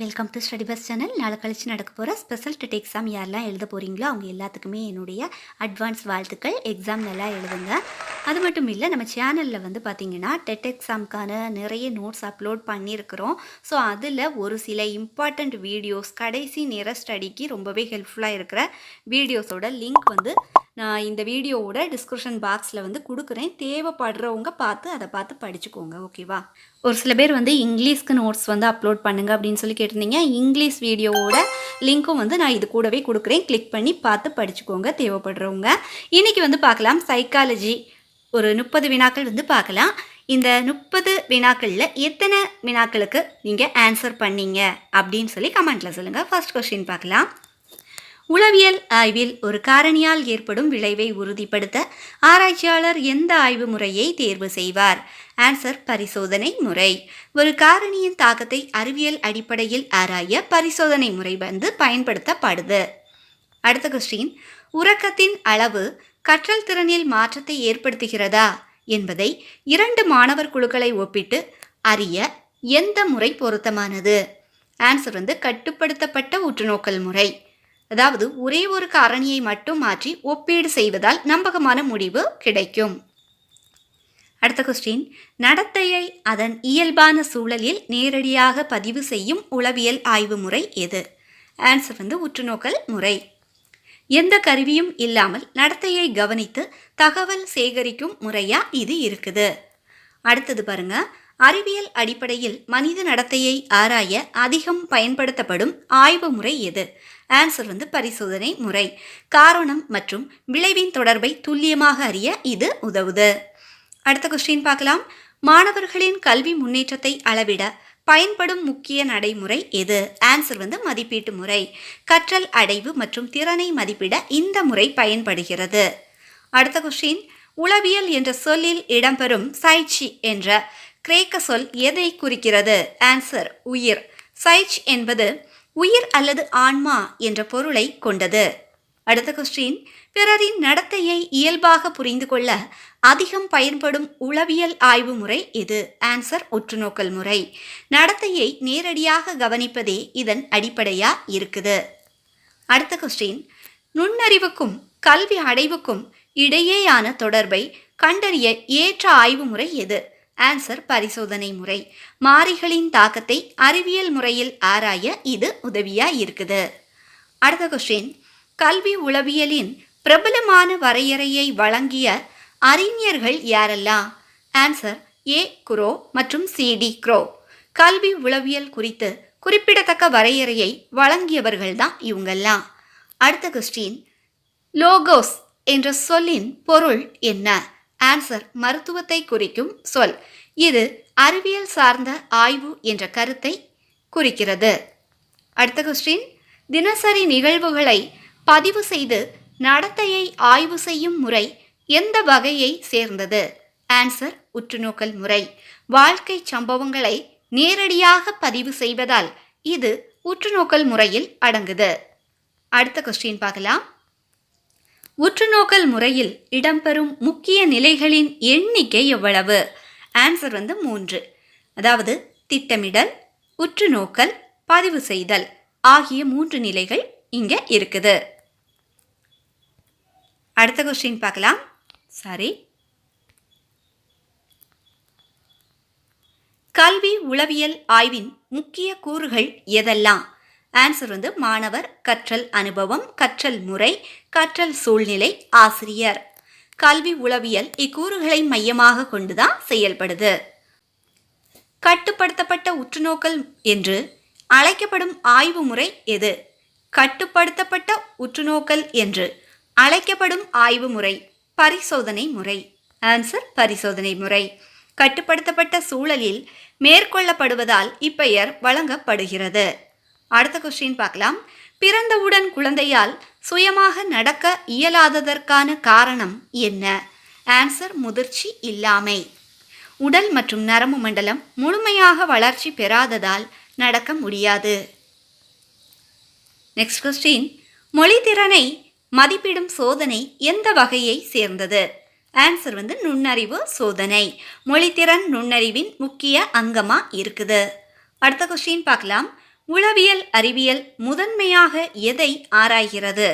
Welcome to study bus channel. நாளை கழிச்சு நடக்க போகிற ஸ்பெஷல் டெட் எக்ஸாம் யாரெல்லாம் எழுத போகிறீங்களோ அவங்க எல்லாத்துக்குமே என்னுடைய அட்வான்ஸ் வாழ்த்துக்கள். எக்ஸாம் நல்லா எழுதுங்க. அது மட்டும் இல்லை, நம்ம சேனலில் வந்து பார்த்திங்கன்னா டெட் எக்ஸாமுக்கான நிறைய நோட்ஸ் அப்லோட் பண்ணியிருக்கிறோம். ஸோ அதில் ஒரு சில இம்பார்ட்டண்ட் வீடியோஸ் கடைசி நேர ஸ்டடிக்கு ரொம்பவே ஹெல்ப்ஃபுல்லாக இருக்கிற வீடியோஸோட லிங்க் வந்து நான் இந்த வீடியோவோட டிஸ்கிரிப்ஷன் பாக்ஸில் வந்து கொடுக்குறேன். தேவைப்படுறவங்க அதை பார்த்து படிச்சுக்கோங்க. ஓகேவா? ஒரு சில பேர் வந்து இங்கிலீஷ்க்கு நோட்ஸ் வந்து அப்லோட் பண்ணுங்கள் அப்படின்னு சொல்லி கேட்டிருந்தீங்க. இங்கிலீஷ் வீடியோவோட லிங்க்கும் வந்து நான் இது கூடவே கொடுக்குறேன். கிளிக் பண்ணி பார்த்து படிச்சுக்கோங்க தேவைப்படுறவங்க. இன்றைக்கி வந்து பார்க்கலாம் சைக்காலஜி ஒரு 30 வினாக்கள் வந்து பார்க்கலாம். இந்த 30 வினாக்களில் எத்தனை வினாக்களுக்கு நீங்கள் ஆன்சர் பண்ணீங்க அப்படின்னு சொல்லி கமெண்ட்டில் சொல்லுங்கள். ஃபர்ஸ்ட் கொஸ்டின் பார்க்கலாம். உளவியல் ஆய்வில் ஒரு காரணியால் ஏற்படும் விளைவை உறுதிப்படுத்த ஆராய்ச்சியாளர் எந்த ஆய்வு முறையை தேர்வு செய்வார்? ஆன்சர் பரிசோதனை முறை. ஒரு காரணியின் தாக்கத்தை அறிவியல் அடிப்படையில் ஆராய பரிசோதனை முறை வந்து பயன்படுத்தப்படுது. அடுத்த கொஸ்டின், உறக்கத்தின் அளவு கற்றல் திறனில் மாற்றத்தை ஏற்படுத்துகிறதா என்பதை 2 மாணவர் குழுக்களை ஒப்பிட்டு அறிய எந்த முறை பொருத்தமானது? ஆன்சர் வந்து கட்டுப்படுத்தப்பட்ட உற்றுநோக்கல் முறை. அதாவது ஒரே ஒரு காரணியை மட்டும் மாற்றி ஒப்பீடு செய்வதால் நம்பகமான முடிவு கிடைக்கும். அடுத்த கொஸ்டின், நடத்தையை அதன் இயல்பான சூழலில் நேரடியாக பதிவு செய்யும் உளவியல் ஆய்வு முறை எது? ஆன்சர் வந்து உற்றுநோக்கல் முறை. எந்த கருவியும் இல்லாமல் நடத்தையை கவனித்து தகவல் சேகரிக்கும் முறையா இது இருக்குது. அடுத்தது பாருங்க, அறிவியல் அடிப்படையில் மனித நடத்தையை ஆராய அதிகம் பயன்படுத்தப்படும் ஆய்வு முறை எது? ஆன்சர் வந்து பரிசோதனை முறை. காரணம் மற்றும் விளைவின் தொடர்பை துல்லியமாக அறிய இது உதவுது. அடுத்த கொஸ்டின் பார்க்கலாம். மாணவர்களின் கல்வி முன்னேற்றத்தை அளவிட பயன்படும் முக்கிய நடைமுறை எது? ஆன்சர் வந்து மதிப்பீட்டு முறை. கற்றல் அடைவு மற்றும் திறனை மதிப்பிட இந்த முறை பயன்படுகிறது. அடுத்த கொஸ்டின், உளவியல் என்ற சொல்லில் இடம்பெறும் சைச்சி என்ற கிரேக்க சொல் எதை குறிக்கிறது? ஆன்சர் உயிர். சைச் என்பது உயிர் அல்லது ஆன்மா என்ற பொருளை கொண்டது. அடுத்த கொஸ்டின், பிறரின் நடத்தையை இயல்பாக புரிந்து கொள்ள அதிகம் பயன்படும் உளவியல் ஆய்வு முறை எது? ஆன்சர் உற்றுநோக்கல் முறை. நடத்தையை நேரடியாக கவனிப்பதே இதன் அடிப்படையா இருக்குது. அடுத்த கொஸ்டின், நுண்ணறிவுக்கும் கல்வி அடைவுக்கும் இடையேயான தொடர்பை கண்டறிய ஏற்ற ஆய்வு முறை எது? ஆன்சர் பரிசோதனை முறை. மாறிகளின் தாக்கத்தை அறிவியல் முறையில் ஆராய இது உதவியா இருக்குது. அடுத்த கொஸ்டின், கல்வி உளவியலின் பிரபலமான வரையறையை வழங்கிய அறிஞர்கள் யாரெல்லாம்? ஆன்சர் ஏ குரோ மற்றும் சி.டி. க்ரோ. கல்வி உளவியல் குறித்து குறிப்பிடத்தக்க வரையறையை வழங்கியவர்கள் தான் இவங்கெல்லாம். அடுத்த கொஸ்டின், லோகோஸ் என்ற சொல்லின் பொருள் என்ன? ஆன்சர் மருத்துவத்தை குறிக்கும் சொல். இது அறிவியல் சார்ந்த ஆய்வு என்ற கருத்தை குறிக்கிறது. அடுத்த கொஸ்டின், தினசரி நிகழ்வுகளை பதிவு செய்து நடத்தையை ஆய்வு செய்யும் முறை எந்த வகையை சேர்ந்தது? ஆன்சர் உற்றுநோக்கல் முறை. வாழ்க்கை சம்பவங்களை நேரடியாக பதிவு செய்வதால் இது உற்றுநோக்கல் முறையில் அடங்குது. அடுத்த கொஸ்டின் பார்க்கலாம். உற்றுநோக்கல் முறையில் இடம்பெறும் முக்கிய நிலைகளின் எண்ணிக்கை எவ்வளவு? ஆன்சர் வந்து 3. அதாவது திட்டமிடல், உற்றுநோக்கல், பதிவு செய்தல் ஆகிய 3 நிலைகள் இங்க இருக்குது. அடுத்த கொஸ்டின் பார்க்கலாம். கல்வி உளவியல் ஆய்வின் முக்கிய கூறுகள் எதெல்லாம்? ஆன்சர் வந்து மாணவர் கற்றல் அனுபவம், கற்றல் முறை, கற்றல் சூழ்நிலை, ஆசிரியர். கல்வி உளவியல் இக்கூறுகளை மையமாக கொண்டுதான் செயல்படுது. கட்டுப்படுத்தப்பட்ட உற்றுநோக்கல் என்று அழைக்கப்படும் ஆய்வு முறை எது? கட்டுப்படுத்தப்பட்ட உற்றுநோக்கல் என்று அழைக்கப்படும் ஆய்வு முறை பரிசோதனை முறை. ஆன்சர் பரிசோதனை முறை. கட்டுப்படுத்தப்பட்ட சூழலில் மேற்கொள்ளப்படுவதால் இப்பெயர் வழங்கப்படுகிறது. அடுத்த கொஸ்டின் பார்க்கலாம். பிறந்தவுடன் குழந்தையால் சுயமாக நடக்க இயலாததற்கான காரணம் என்ன? ஆன்சர் முதிர்ச்சி இல்லாமை. உடல் மற்றும் நரம்பு மண்டலம் முழுமையாக வளர்ச்சி பெறாததால் நடக்க முடியாது. நெக்ஸ்ட் கொஸ்டின், மொழித்திறனை மதிப்பிடும் சோதனை எந்த வகையை சேர்ந்தது? ஆன்சர் வந்து நுண்ணறிவு சோதனை. மொழித்திறன் நுண்ணறிவின் முக்கிய அங்கமாக இருக்குது. அடுத்த கொஸ்டின் பார்க்கலாம். உளவியல் அறிவியல் முதன்மையாக எதை ஆராய்கிறது?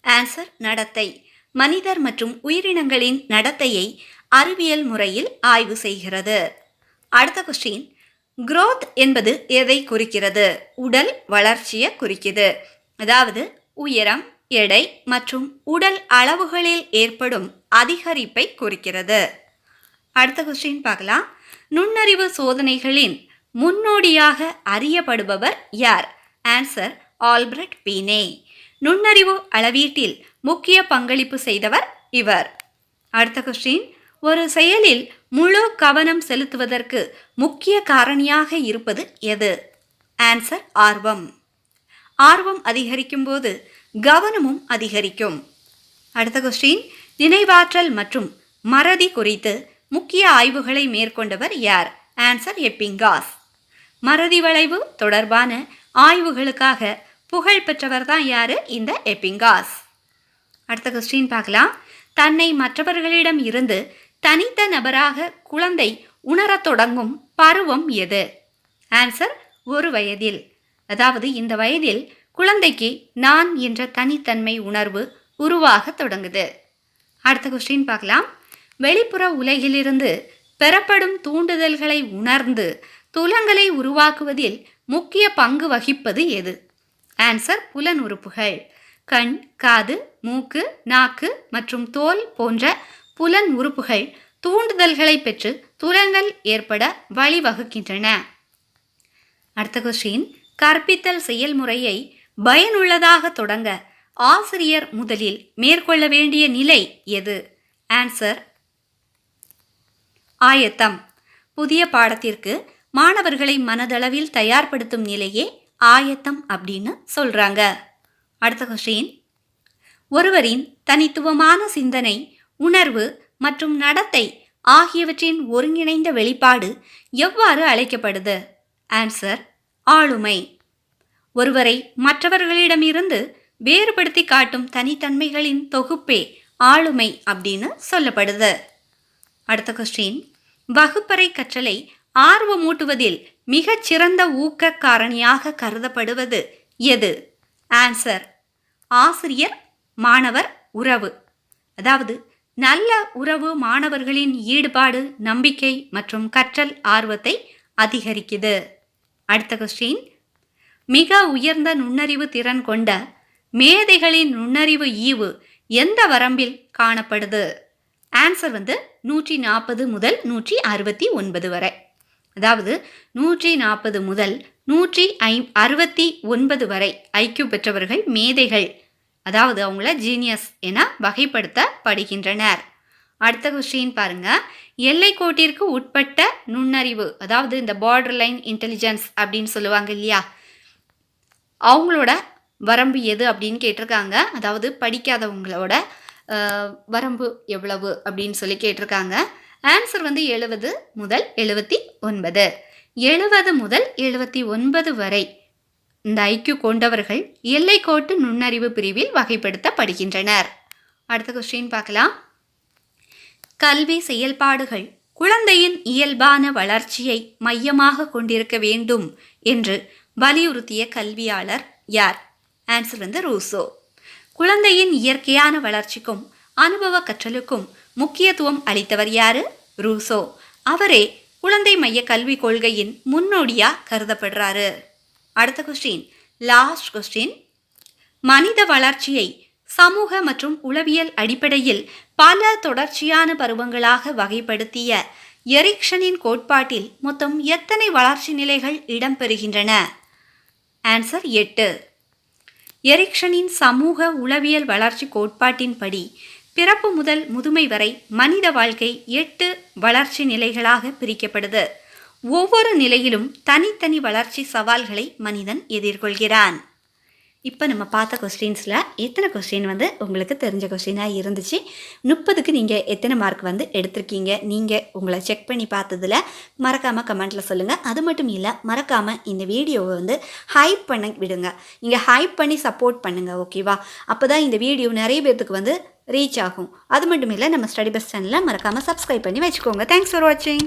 ஆன்சர் நடத்தை. மனிதர் மற்றும் உயிரினங்களின் நடத்தையை அறிவியல் முறையில் ஆய்வு செய்கிறது. அடுத்த கொஸ்டின், growth என்பது எதை குறிக்கிறது? உடல் வளர்ச்சியை குறிக்குது. அதாவது உயரம், எடை மற்றும் உடல் அளவுகளில் ஏற்படும் அதிகரிப்பை குறிக்கிறது. அடுத்த கொஸ்டின் பார்க்கலாம். நுண்ணறிவு சோதனைகளின் முன்னோடியாக அறியப்படுபவர் யார்? Answer Albert பீனே. நுண்ணறிவு அளவீட்டில் முக்கிய பங்களிப்பு செய்தவர் இவர். அடுத்த கொஸ்டின், ஒரு செயலில் முழு கவனம் செலுத்துவதற்கு முக்கிய காரணியாக இருப்பது எது? ஆன்சர் ஆர்வம். ஆர்வம் அதிகரிக்கும் போது கவனமும் அதிகரிக்கும். அடுத்த கொஸ்டின், நினைவாற்றல் மற்றும் மறதி குறித்து முக்கிய ஆய்வுகளை மேற்கொண்டவர் யார்? ஆன்சர் எப்பிங்காஸ். மறதி வளைவு தொடர்பான ஆய்வுகளுக்காக புகழ் பெற்றவர் தான் யாரு? இந்த எப்பிங்காஸ். அடுத்த கொஸ்டின் பார்க்கலாம். தன்னை மற்றவர்களிடம் இருந்து தனித்த நபராக குழந்தை உணரத் தொடங்கும் பருவம் எது? ஆன்சர் 1 வயதில். அதாவது இந்த வயதில் குழந்தைக்கு நான் என்ற தனித்தன்மை உணர்வு உருவாக தொடங்குது. அடுத்த கொஸ்டின் பார்க்கலாம். வெளிப்புற உலகிலிருந்து பெறப்படும் தூண்டுதல்களை உணர்ந்து துலங்களை உருவாக்குவதில் முக்கிய பங்கு வகிப்பது எது? ஆன்சர் புலன் உறுப்புகள். கண், காது, மூக்கு, நாக்கு மற்றும் தோல் போன்ற புலன் உறுப்புகள் தூண்டுதல்களை பெற்று துலங்கள் ஏற்பட வழிவகுக்கின்றன. அடுத்த கொஸ்டின், கற்பித்தல் செயல்முறையை பயனுள்ளதாக தொடங்க ஆசிரியர் முதலில் மேற்கொள்ள வேண்டிய நிலை எது? ஆன்சர் ஆயத்தம். புதிய பாடத்திற்கு மாணவர்களை மனதளவில் தயார்படுத்தும் நிலையே ஆயத்தம் அப்படின்னு சொல்றாங்க. அடுத்த கொஸ்டின், ஒருவரின் தனித்துவமான சிந்தனை, உணர்வு மற்றும் நடத்தை ஆகியவற்றின் ஒருங்கிணைந்த வெளிப்பாடு எவ்வாறு அழைக்கப்படுது? ஆன்சர் ஆளுமை. ஒருவரை மற்றவர்களிடமிருந்து வேறுபடுத்தி காட்டும் தனித்தன்மைகளின் தொகுப்பே ஆளுமை அப்படின்னு சொல்லப்படுது. அடுத்த கொஸ்டின், வகுப்பறை கற்றலை ஆர்வமூட்டுவதில் மிகச்சிறந்த ஊக்க காரணியாக கருதப்படுவது எது? ஆன்சர் ஆசிரியர் மாணவர் உறவு. அதாவது நல்ல உறவு மாணவர்களின் ஈடுபாடு, நம்பிக்கை மற்றும் கற்றல் ஆர்வத்தை அதிகரிக்குது. அடுத்த கொஸ்டின், மிக உயர்ந்த நுண்ணறிவு திறன் கொண்ட மேதைகளின் நுண்ணறிவு ஈவு எந்த வரம்பில் காணப்படுது? ஆன்சர் 140 முதல் 169 வரை. அதாவது 140 முதல் 169 வரை ஐக்கியூ பெற்றவர்கள் மேதைகள். அதாவது அவங்கள ஜீனியஸ் என வகைப்படுத்தப்படுகின்றனர். அடுத்த கொஸ்டின் பாருங்க. எல்லைக்கோட்டிற்கு உட்பட்ட நுண்ணறிவு, அதாவது இந்த பார்டர் லைன் இன்டெலிஜென்ஸ் அப்படின்னு சொல்லுவாங்க இல்லையா, அவங்களோட வரம்பு எது அப்படின்னு கேட்டிருக்காங்க. அதாவது படிக்காதவங்களோட வரம்பு எவ்வளவு அப்படின்னு சொல்லி கேட்டிருக்காங்க. ஆன்சர் 70 முதல் 79. 70 முதல் 79 வரை இந்த ஐக்கியூ கொண்டவர்கள் எல்லைக்கோட்டு நுண்ணறிவு பிரிவில் வகைப்படுத்தப்படுகின்றனர். அடுத்த கொஸ்டின் பார்க்கலாம். கல்வி செயல்பாடுகள் குழந்தையின் இயல்பான வளர்ச்சியை மையமாக கொண்டிருக்க வேண்டும் என்று வலியுறுத்திய கல்வியாளர் யார்? ஆன்சர் ரூசோ. குழந்தையின் இயற்கையான வளர்ச்சிக்கும் அனுபவ கற்றலுக்கும் முக்கியத்துவம் அளித்தவர் யாரு? ரூசோ. அவரே குழந்தை மைய கல்விக் கொள்கையின் முன்னோடியா கருதப்படுறாரு. அடுத்த கொஸ்டின், லாஸ்ட் கொஸ்டின். மனித வளர்ச்சியை சமூக மற்றும் உளவியல் அடிப்படையில் பல தொடர்ச்சியான பருவங்களாக வகைப்படுத்திய எரிக்சனின் கோட்பாட்டில் மொத்தம் எத்தனை வளர்ச்சி நிலைகள் இடம்பெறுகின்றன? ஆன்சர் 8. எரிக்சனின் சமூக உளவியல் வளர்ச்சி கோட்பாட்டின்படி பிறப்பு முதல் முதுமை வரை மனித வாழ்க்கை 8 வளர்ச்சி நிலைகளாக பிரிக்கப்படுது. ஒவ்வொரு நிலையிலும் தனித்தனி வளர்ச்சி சவால்களை மனிதன் எதிர்கொள்கிறான். இப்போ நம்ம பார்த்த கொஸ்டின்ஸில் எத்தனை கொஸ்டின் உங்களுக்கு தெரிஞ்ச கொஸ்டினாக இருந்துச்சு? 30க்கு நீங்கள் எத்தனை மார்க் எடுத்திருக்கீங்க? நீங்கள் உங்களை செக் பண்ணி பார்த்ததில் மறக்காமல் கமெண்ட்டில் சொல்லுங்கள். அது மட்டும் இல்லை, மறக்காமல் இந்த வீடியோவை ஹைப் பண்ண விடுங்க. நீங்கள் ஹைப் பண்ணி சப்போர்ட் பண்ணுங்கள், ஓகேவா? அப்போ தான் இந்த வீடியோ நிறைய பேர்த்துக்கு ரீச் ஆகும். அது மட்டும் இல்லை, நம்ம ஸ்டடி பெஸ்ட் சேனலை மறக்காமல் சப்ஸ்கிரைப் பண்ணி வச்சுக்கோங்க. தேங்க்ஸ் ஃபார் வாட்சிங்.